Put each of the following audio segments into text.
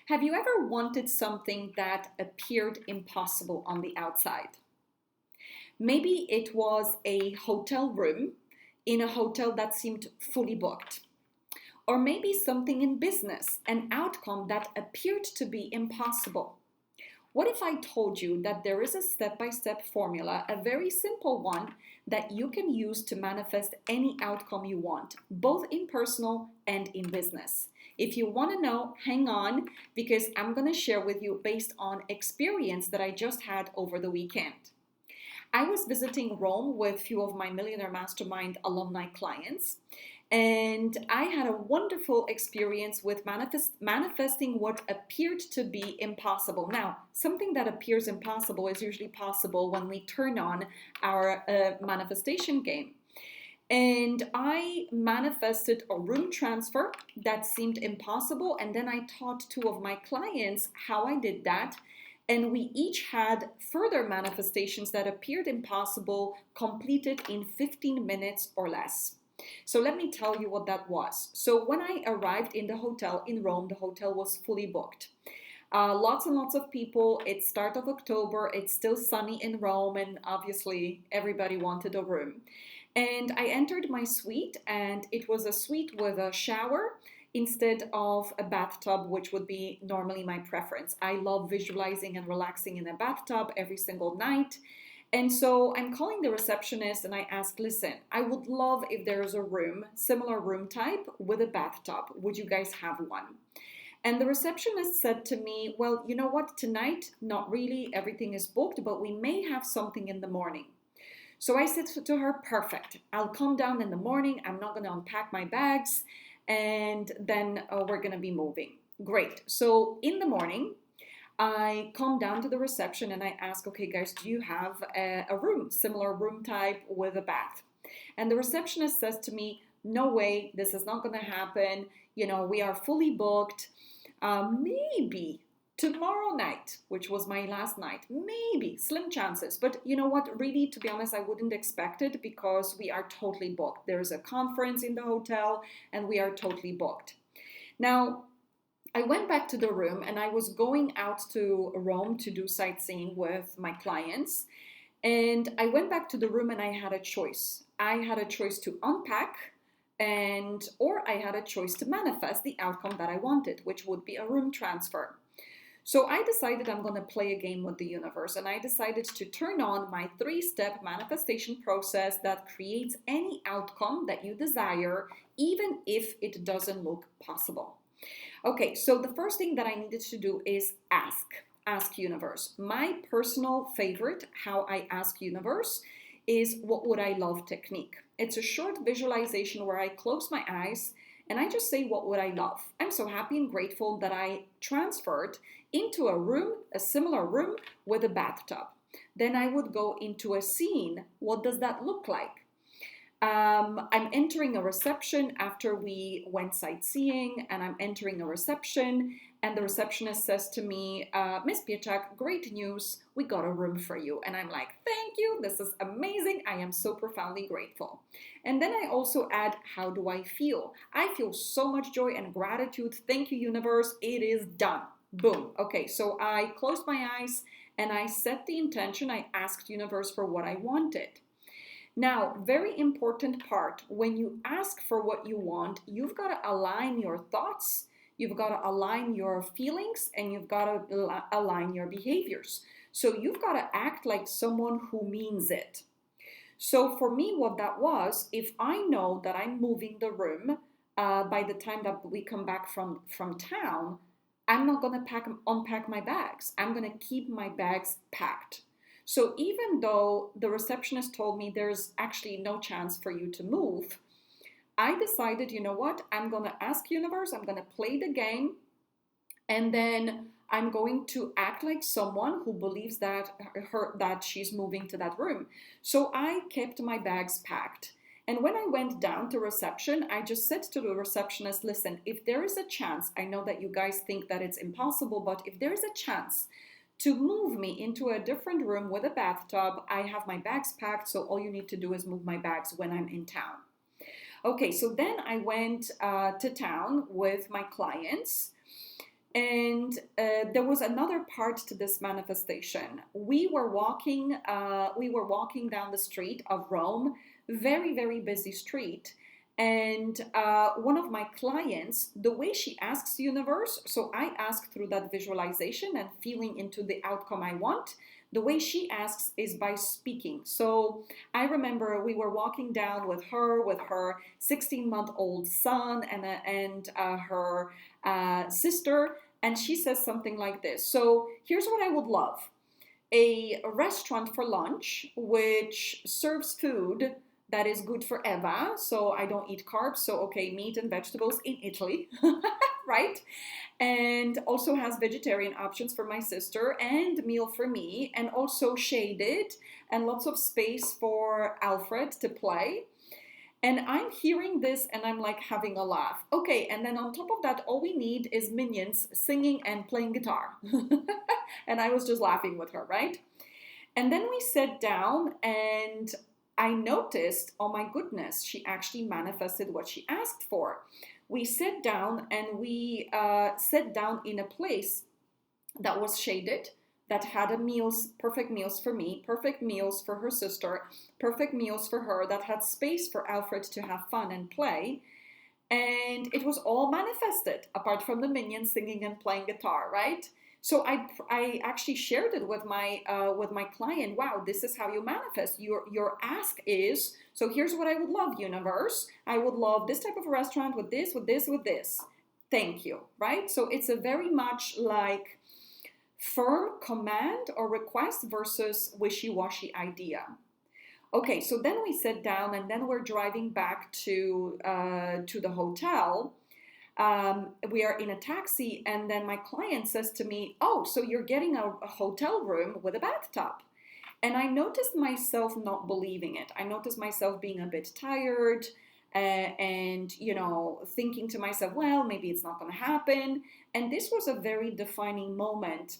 Have you ever wanted something that appeared impossible on the outside? Maybe it was a hotel room in a hotel that seemed fully booked. Or maybe something in business, an outcome that appeared to be impossible. What if I told you that there is a step-by-step formula, a very simple one, that you can use to manifest any outcome you want, both in personal and in business? If you want to know, hang on, because I'm going to share with you based on experience that I just had over the weekend. I was visiting Rome with a few of my Millionaire Mastermind alumni clients, and I had a wonderful experience with manifesting what appeared to be impossible. Now, something that appears impossible is usually possible when we turn on our manifestation game. And I manifested a room transfer that seemed impossible, and then I taught two of my clients how I did that. And we each had further manifestations that appeared impossible completed in 15 minutes or less. So let me tell you what that was. So when I arrived in the hotel in Rome, the hotel was fully booked. Lots and lots of people. It's start of October. It's still sunny in Rome, and obviously everybody wanted a room. And I entered my suite, and it was a suite with a shower instead of a bathtub, which would be normally my preference. I love visualizing and relaxing in a bathtub every single night. And so I'm calling the receptionist and I ask, listen, I would love if there's a room, similar room type with a bathtub. Would you guys have one? And the receptionist said to me, well, you know what, tonight, not really, everything is booked, but we may have something in the morning. So I said to her, perfect, I'll come down in the morning, I'm not gonna unpack my bags, and then we're gonna be moving. Great, so in the morning, I come down to the reception and I ask, okay guys, do you have a room, similar room type with a bath? And the receptionist says to me, no way, this is not gonna happen. You know, we are fully booked. Maybe tomorrow night, which was my last night, maybe, slim chances. But you know what, really, to be honest, I wouldn't expect it because we are totally booked. There's a conference in the hotel and we are totally booked. Now, I went back to the room and I was going out to Rome to do sightseeing with my clients. And I went back to the room and I had a choice. I had a choice to unpack or I had a choice to manifest the outcome that I wanted, which would be a room transfer. So I decided I'm going to play a game with the universe, and I decided to turn on my 3-step manifestation process that creates any outcome that you desire, even if it doesn't look possible. Okay, so the first thing that I needed to do is ask universe. My personal favorite, how I ask universe, is what would I love technique. It's a short visualization where I close my eyes and I just say, what would I love? I'm so happy and grateful that I transferred into a room, a similar room with a bathtub. Then I would go into a scene. What does that look like? I'm entering a reception after we went sightseeing, and I'm entering a reception, and the receptionist says to me, Miss Pietrzak, great news, we got a room for you. And I'm like, thank you, this is amazing, I am so profoundly grateful. And then I also add, how do I feel? I feel so much joy and gratitude, thank you universe, it is done. Boom. Okay, so I closed my eyes and I set the intention, I asked universe for what I wanted. Now, very important part, when you ask for what you want, you've got to align your thoughts, you've got to align your feelings, and you've got to align your behaviors. So you've got to act like someone who means it. So for me, what that was, if I know that I'm moving the room by the time that we come back from town, I'm not going to unpack my bags. I'm going to keep my bags packed. So even though the receptionist told me there's actually no chance for you to move, I decided, you know what, I'm going to ask universe, I'm going to play the game, and then I'm going to act like someone who believes that she's moving to that room. So I kept my bags packed. And when I went down to reception, I just said to the receptionist, listen, if there is a chance, I know that you guys think that it's impossible, but if there is a chance to move me into a different room with a bathtub, I have my bags packed, so all you need to do is move my bags when I'm in town. Okay, so then I went to town with my clients And there was another part to this manifestation. We were walking down the street of Rome, very, very busy street. And one of my clients, the way she asks universe, so I ask through that visualization and feeling into the outcome I want. The way she asks is by speaking. So I remember we were walking down with her 16-month-old son and her sister, and she says something like this. So here's what I would love: a restaurant for lunch which serves food that is good for Eva. So I don't eat carbs. So, okay, meat and vegetables in Italy, right? And also has vegetarian options for my sister and meal for me, and also shaded and lots of space for Alfred to play. And I'm hearing this and I'm like having a laugh. Okay, and then on top of that, all we need is minions singing and playing guitar. And I was just laughing with her, right? And then we sat down and I noticed, oh my goodness, she actually manifested what she asked for. We sat down and we sat down in a place that was shaded, that had perfect meals for me, perfect meals for her sister, perfect meals for her, that had space for Alfred to have fun and play. And it was all manifested, apart from the minions singing and playing guitar, right? So I actually shared it with my client. Wow, this is how you manifest. Your ask is, so here's what I would love, universe. I would love this type of restaurant with this, with this, with this. Thank you, right? So it's a very much like firm command or request versus wishy-washy idea. Okay, so then we sit down and then we're driving back to the hotel. We are in a taxi, and then my client says to me, oh, so you're getting a hotel room with a bathtub. And I noticed myself not believing it. I noticed myself being a bit tired and, thinking to myself, well, maybe it's not going to happen. And this was a very defining moment.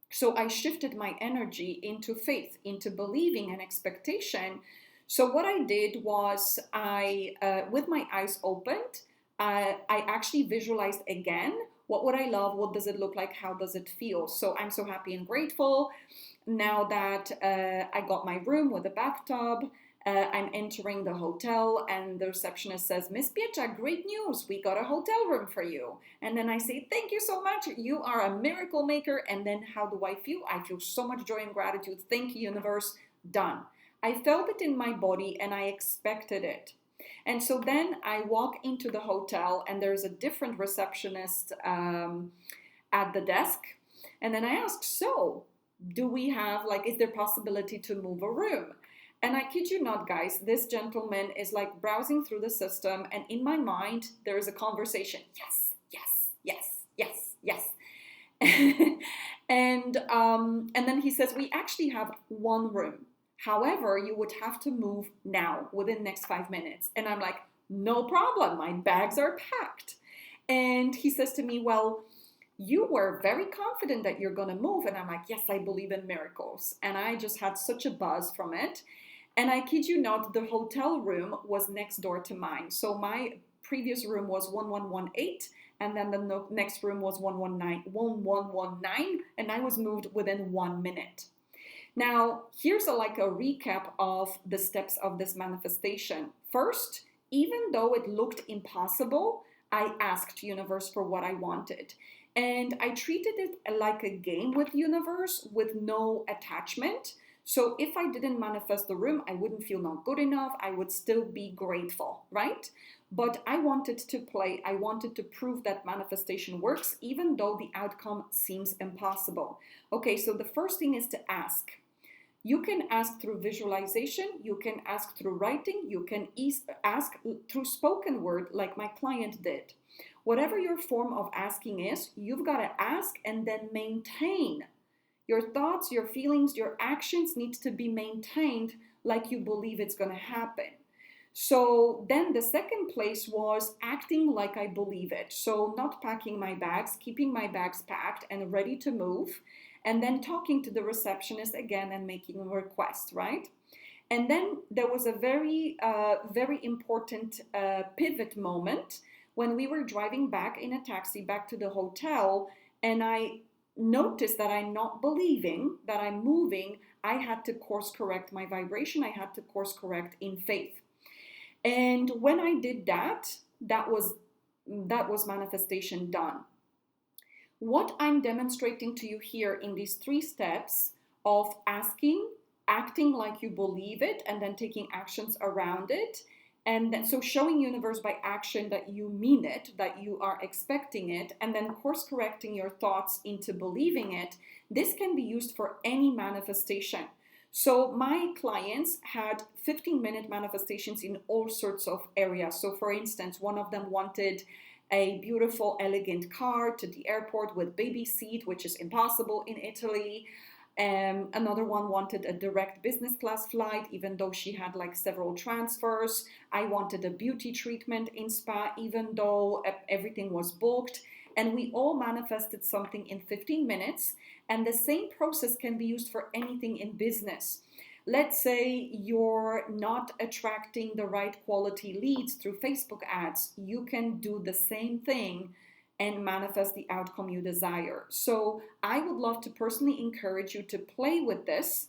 So I shifted my energy into faith, into believing and expectation. So what I did was with my eyes opened, I actually visualized again, what would I love? What does it look like? How does it feel? So I'm so happy and grateful now that I got my room with a bathtub. I'm entering the hotel and the receptionist says, Miss Pietrzak, great news. We got a hotel room for you. And then I say, thank you so much. You are a miracle maker. And then how do I feel? I feel so much joy and gratitude. Thank you, universe. Done. I felt it in my body and I expected it. And so then I walk into the hotel and there's a different receptionist at the desk. And then I ask, so do we have, is there possibility to move a room? And I kid you not, guys, this gentleman is like browsing through the system, and in my mind, there is a conversation. Yes, yes, yes, yes, yes. And then he says, we actually have one room. However, you would have to move now within the next 5 minutes. And I'm like, no problem. My bags are packed. And he says to me, well, you were very confident that you're going to move. And I'm like, yes, I believe in miracles. And I just had such a buzz from it. And I kid you not, the hotel room was next door to mine. So my previous room was 1118, and then the next room was 1119, and I was moved within 1 minute. Now, here's a recap of the steps of this manifestation. First, even though it looked impossible, I asked universe for what I wanted. And I treated it like a game with universe with no attachment. So if I didn't manifest the room, I wouldn't feel not good enough. I would still be grateful, right? But I wanted to play. I wanted to prove that manifestation works, even though the outcome seems impossible. Okay, so the first thing is to ask. You can ask through visualization. You can ask through writing. You can ask through spoken word like my client did. Whatever your form of asking is, you've got to ask and then maintain. Your thoughts, your feelings, your actions need to be maintained like you believe it's going to happen. So then the second place was acting like I believe it. So not packing my bags, keeping my bags packed and ready to move, and then talking to the receptionist again and making a request, right? And then there was a very important pivot moment when we were driving back in a taxi back to the hotel, and I noticed that I'm not believing that I'm moving, I had to course correct my vibration. I had to course correct in faith. And when I did that, that was manifestation done. What I'm demonstrating to you here in these 3 steps of asking, acting like you believe it, and then taking actions around it, and then, so showing universe by action that you mean it, that you are expecting it, and then course correcting your thoughts into believing it, this can be used for any manifestation. So my clients had 15-minute manifestations in all sorts of areas. So for instance, one of them wanted a beautiful, elegant car to the airport with baby seat, which is impossible in Italy. Another one wanted a direct business class flight, even though she had like several transfers. I wanted a beauty treatment in spa, even though everything was booked. And we all manifested something in 15 minutes. And the same process can be used for anything in business. Let's say you're not attracting the right quality leads through Facebook ads. You can do the same thing and manifest the outcome you desire. So I would love to personally encourage you to play with this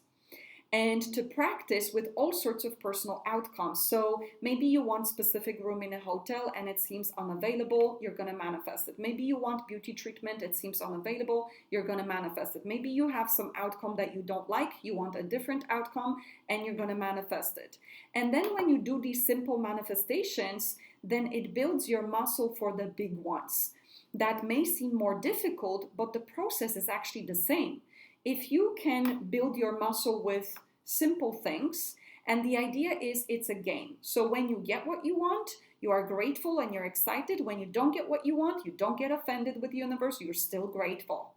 and to practice with all sorts of personal outcomes. So maybe you want a specific room in a hotel and it seems unavailable, you're going to manifest it. Maybe you want beauty treatment, it seems unavailable, you're going to manifest it. Maybe you have some outcome that you don't like, you want a different outcome, and you're going to manifest it. And then when you do these simple manifestations, then it builds your muscle for the big ones. That may seem more difficult, but the process is actually the same. If you can build your muscle with simple things, and the idea is it's a game. So when you get what you want, you are grateful and you're excited. When you don't get what you want, you don't get offended with the universe, you're still grateful.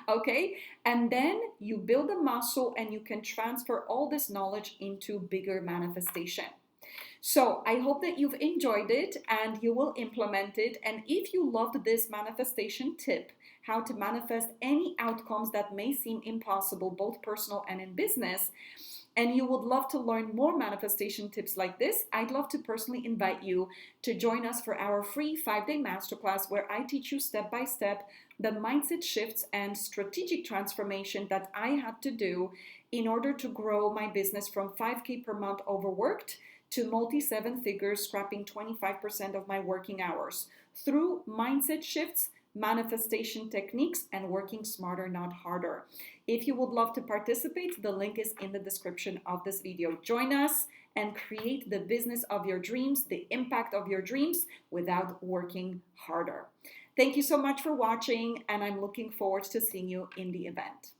Okay? And then you build a muscle and you can transfer all this knowledge into bigger manifestation. So I hope that you've enjoyed it and you will implement it. And if you loved this manifestation tip, how to manifest any outcomes that may seem impossible, both personal and in business, and you would love to learn more manifestation tips like this, I'd love to personally invite you to join us for our free 5-day masterclass where I teach you step by step the mindset shifts and strategic transformation that I had to do in order to grow my business from 5K per month overworked to multi-7 figures, scrapping 25% of my working hours through mindset shifts, manifestation techniques, and working smarter, not harder. If you would love to participate, the link is in the description of this video. Join us and create the business of your dreams, the impact of your dreams without working harder. Thank you so much for watching, and I'm looking forward to seeing you in the event.